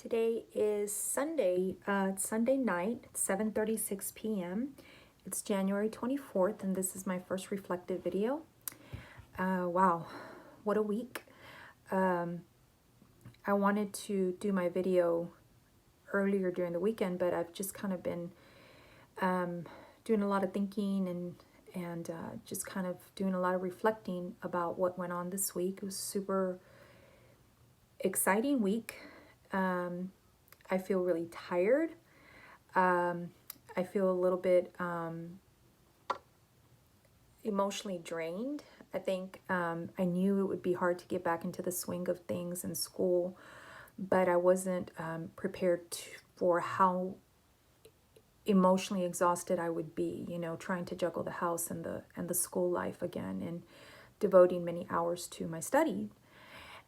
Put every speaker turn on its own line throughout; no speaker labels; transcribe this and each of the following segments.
Today is Sunday. It's Sunday night, 7:36 p.m. It's January 24th, and this is my first reflective video. Wow, what a week. I wanted to do my video earlier during the weekend, but I've just kind of been doing a lot of thinking and just kind of doing a lot of reflecting about what went on this week. It was a super exciting week. I feel really tired. I feel a little bit emotionally drained. I think I knew it would be hard to get back into the swing of things in school, but I wasn't prepared for how emotionally exhausted I would be, trying to juggle the house and the school life again and devoting many hours to my study.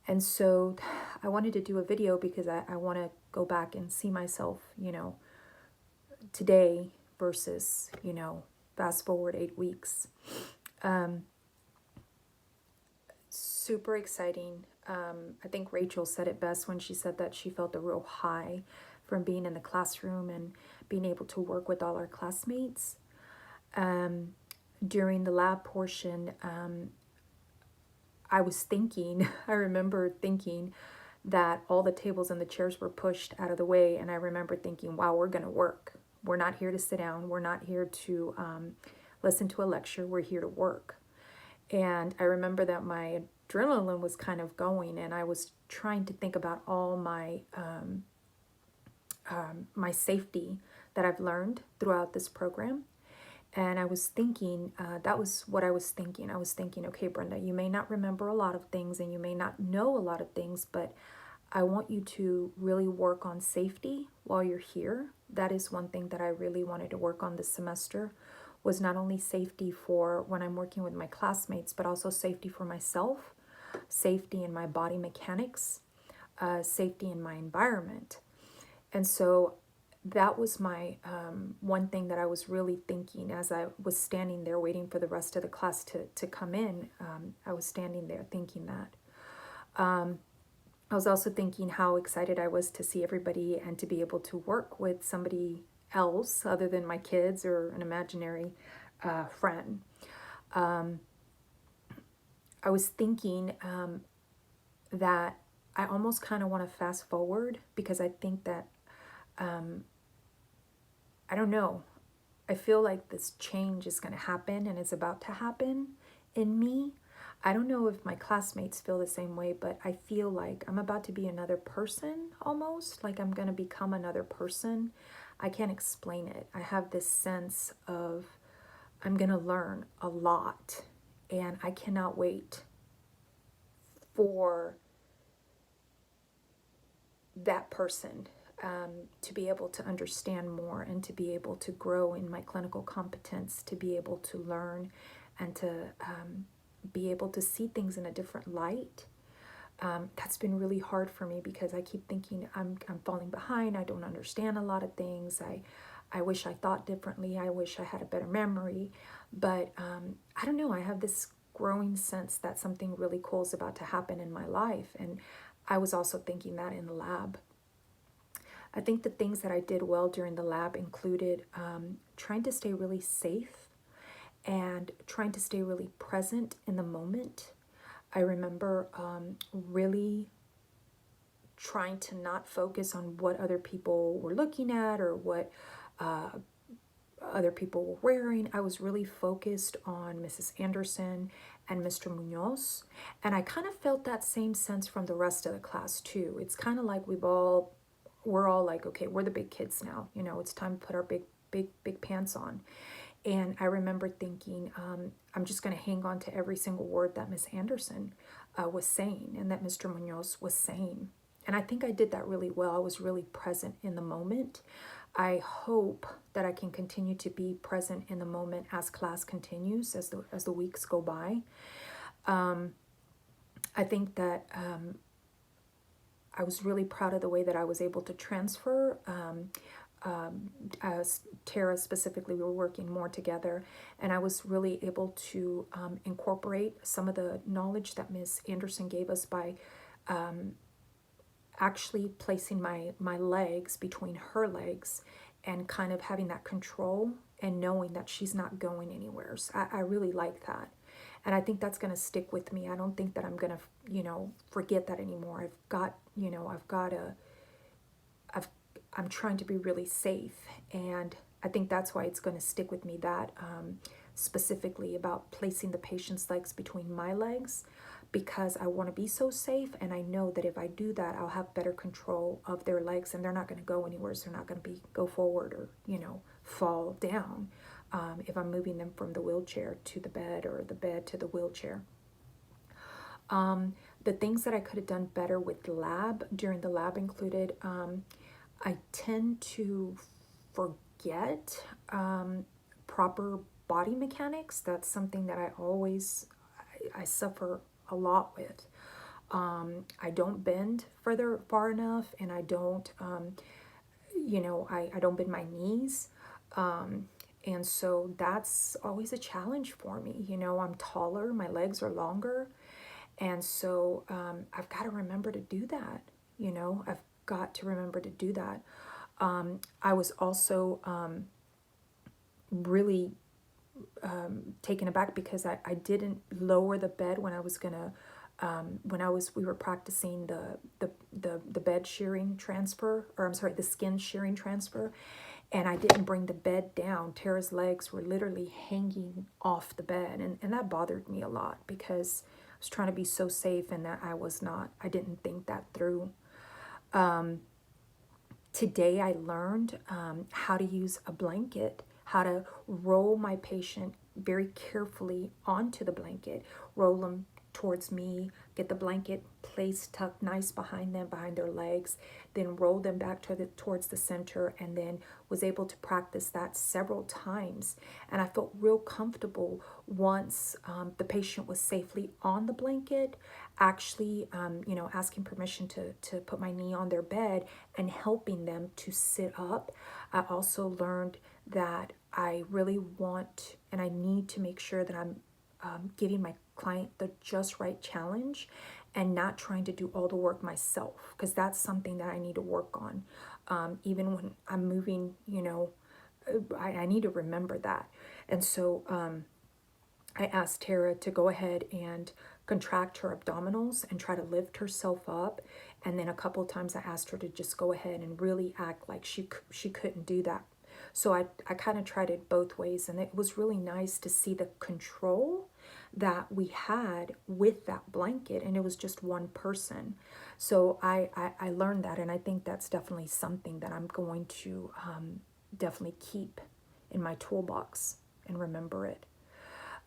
And so I wanted to do a video because I want to go back and see myself, today versus, fast forward 8 weeks. Super exciting. I think Rachel said it best when she said that she felt a real high from being in the classroom and being able to work with all our classmates. During the lab portion, I remember thinking that all the tables and the chairs were pushed out of the way. And I remember thinking, wow, we're going to work. We're not here to sit down. We're not here to listen to a lecture. We're here to work. And I remember that my adrenaline was kind of going, and I was trying to think about all my my safety that I've learned throughout this program. And I was thinking, that was what I was thinking. I was thinking, okay, Brenda, you may not remember a lot of things and you may not know a lot of things, but I want you to really work on safety while you're here. That is one thing that I really wanted to work on this semester, was not only safety for when I'm working with my classmates, but also safety for myself, safety in my body mechanics, safety in my environment. And so that was my one thing that I was really thinking as I was standing there waiting for the rest of the class to come in. I was standing there thinking that. I was also thinking how excited I was to see everybody and to be able to work with somebody else other than my kids or an imaginary friend. I was thinking that I almost kind of want to fast forward because I think that I don't know. I feel like this change is going to happen and is about to happen in me. I don't know if my classmates feel the same way, but I feel like I'm about to be another person almost, like I'm going to become another person. I can't explain it. I have this sense of I'm going to learn a lot, and I cannot wait for that person to be able to understand more and to be able to grow in my clinical competence, to be able to learn and to be able to see things in a different light. That's been really hard for me because I keep thinking I'm falling behind. I don't understand a lot of things. I wish I thought differently. I wish I had a better memory. But I don't know. I have this growing sense that something really cool is about to happen in my life. And I was also thinking that in the lab. I think the things that I did well during the lab included trying to stay really safe and trying to stay really present in the moment. I remember really trying to not focus on what other people were looking at or what other people were wearing. I was really focused on Mrs. Anderson and Mr. Munoz. And I kind of felt that same sense from the rest of the class too. It's kind of like we're all like, okay, we're the big kids now. It's time to put our big pants on. And I remember thinking, I'm just going to hang on to every single word that Miss Anderson was saying and that Mr. Munoz was saying. And I think I did that really well. I was really present in the moment. I hope that I can continue to be present in the moment as class continues, as the weeks go by. I think that I was really proud of the way that I was able to transfer. As Tara specifically, we were working more together, and I was really able to incorporate some of the knowledge that Ms. Anderson gave us by actually placing my legs between her legs and kind of having that control and knowing that she's not going anywhere. So I really like that. And I think that's going to stick with me. I don't think that I'm going to, forget that anymore. I'm trying to be really safe. And I think that's why it's going to stick with me, that specifically about placing the patient's legs between my legs, because I want to be so safe. And I know that if I do that, I'll have better control of their legs and they're not going to go anywhere. So they're not going to go forward or, fall down if I'm moving them from the wheelchair to the bed or the bed to the wheelchair. The things that I could have done better with during the lab included, I tend to forget proper body mechanics. That's something that I suffer a lot with. I don't bend far enough, and I don't, I don't bend my knees. And so that's always a challenge for me. I'm taller, my legs are longer. And so I've got to remember to do that. I've got to remember to do that. I was also really taken aback because I didn't lower the bed when I was gonna we were practicing the bed shearing transfer, or I'm sorry, the skin shearing transfer, and I didn't bring the bed down. Tara's legs were literally hanging off the bed, and that bothered me a lot because I was trying to be so safe, and that I didn't think that through. Today I learned how to use a blanket, how to roll my patient very carefully onto the blanket, roll them towards me, get the blanket placed tucked nice behind them, behind their legs, then roll them back towards the center, and then was able to practice that several times. And I felt real comfortable once the patient was safely on the blanket, actually, asking permission to put my knee on their bed and helping them to sit up. I also learned that I really want and I need to make sure that I'm giving my client the just right challenge and not trying to do all the work myself, because that's something that I need to work on. Even when I'm moving, I need to remember that. And so I asked Tara to go ahead and contract her abdominals and try to lift herself up. And then a couple of times I asked her to just go ahead and really act like she couldn't do that. So I kind of tried it both ways, and it was really nice to see the control that we had with that blanket, and it was just one person. So I learned that, and I think that's definitely something that I'm going to definitely keep in my toolbox and remember it.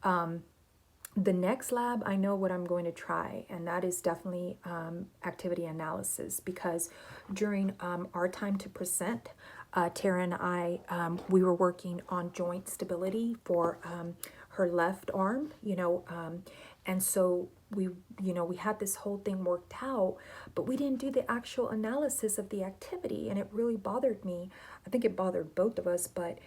The next lab, I know what I'm going to try, and that is definitely activity analysis, because during our time to present, Tara and I, we were working on joint stability for her left arm, and so we had this whole thing worked out, but we didn't do the actual analysis of the activity, and it really bothered me. I think it bothered both of us, but,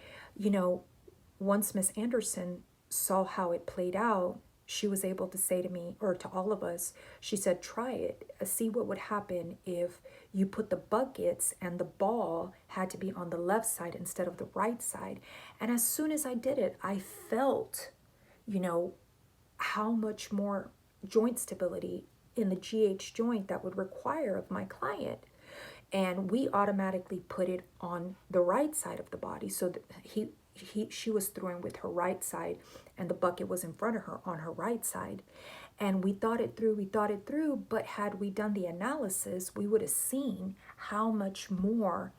once Miss Anderson saw how it played out, she was able to say to me, or to all of us, she said, try it, see what would happen if you put the buckets and the ball had to be on the left side instead of the right side. And as soon as I did it, I felt, how much more joint stability in the GH joint that would require of my client. And we automatically put it on the right side of the body. So that she was throwing with her right side, and the bucket was in front of her on her right side. And we thought it through, but had we done the analysis, we would have seen how much more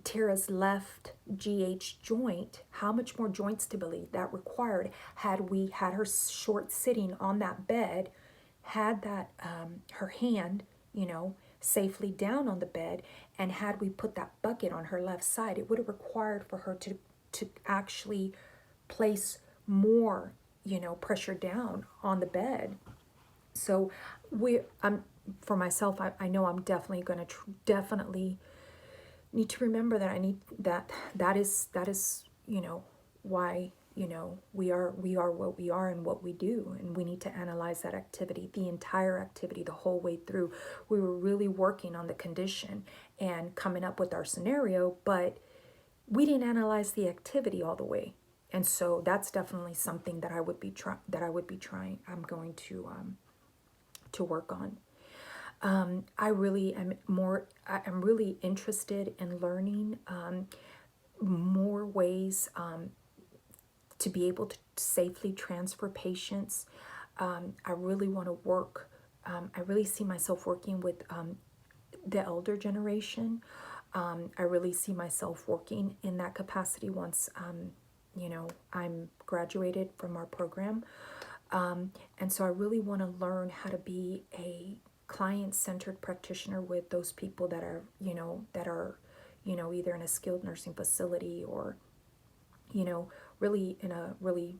Tara's left GH joint, how much more joint stability that required had we had her short sitting on that bed, had that her hand, safely down on the bed, and had we put that bucket on her left side, it would have required for her to actually place more, pressure down on the bed. So for myself, I know I'm definitely going to definitely need to remember that I need that is why you know, we are what we are and what we do, and we need to analyze that activity, the entire activity, the whole way through. We were really working on the condition and coming up with our scenario, but we didn't analyze the activity all the way. And so that's definitely something that I would be trying. I'm going to work on. I really am more. I'm really interested in learning more ways to be able to safely transfer patients. I really want to work. I really see myself working with the elder generation. I really see myself working in that capacity once, you know, I'm graduated from our program. And so I really want to learn how to be a client-centered practitioner with those people that are, either in a skilled nursing facility or, really in a really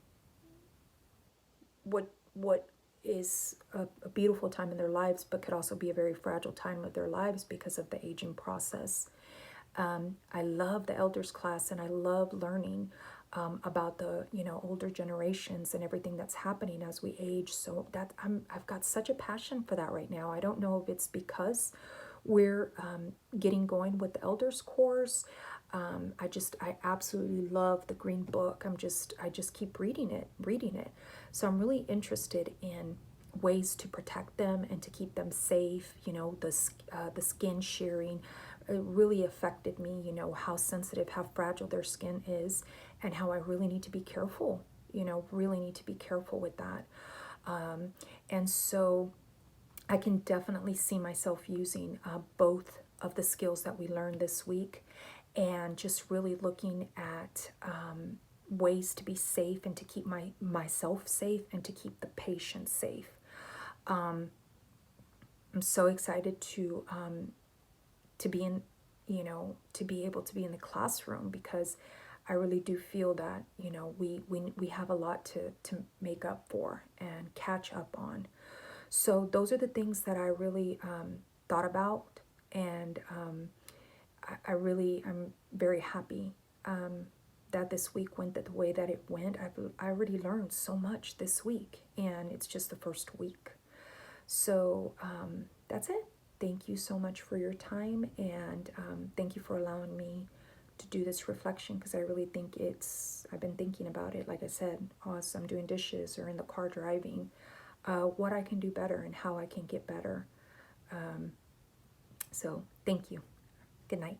what is a beautiful time in their lives, but could also be a very fragile time of their lives because of the aging process. I love the elders class, and I love learning about the older generations and everything that's happening as we age. So that I've got such a passion for that right now. I don't know if it's because we're getting going with the elders course. I absolutely love the green book. I just keep reading it. So I'm really interested in ways to protect them and to keep them safe. The skin shearing, it really affected me, how sensitive, how fragile their skin is, and how I really need to be careful, really need to be careful with that. And so I can definitely see myself using both of the skills that we learned this week, and just really looking at ways to be safe and to keep myself safe and to keep the patient safe. I'm so excited to be in, to be able to be in the classroom, because I really do feel that, we have a lot to make up for and catch up on. So those are the things that I really thought about, and I'm very happy that this week went the way that it went. I already learned so much this week, and it's just the first week. So that's it. Thank you so much for your time, and thank you for allowing me to do this reflection, because I really think I've been thinking about it, like I said, as I'm doing dishes or in the car driving, what I can do better and how I can get better. So thank you. Good night.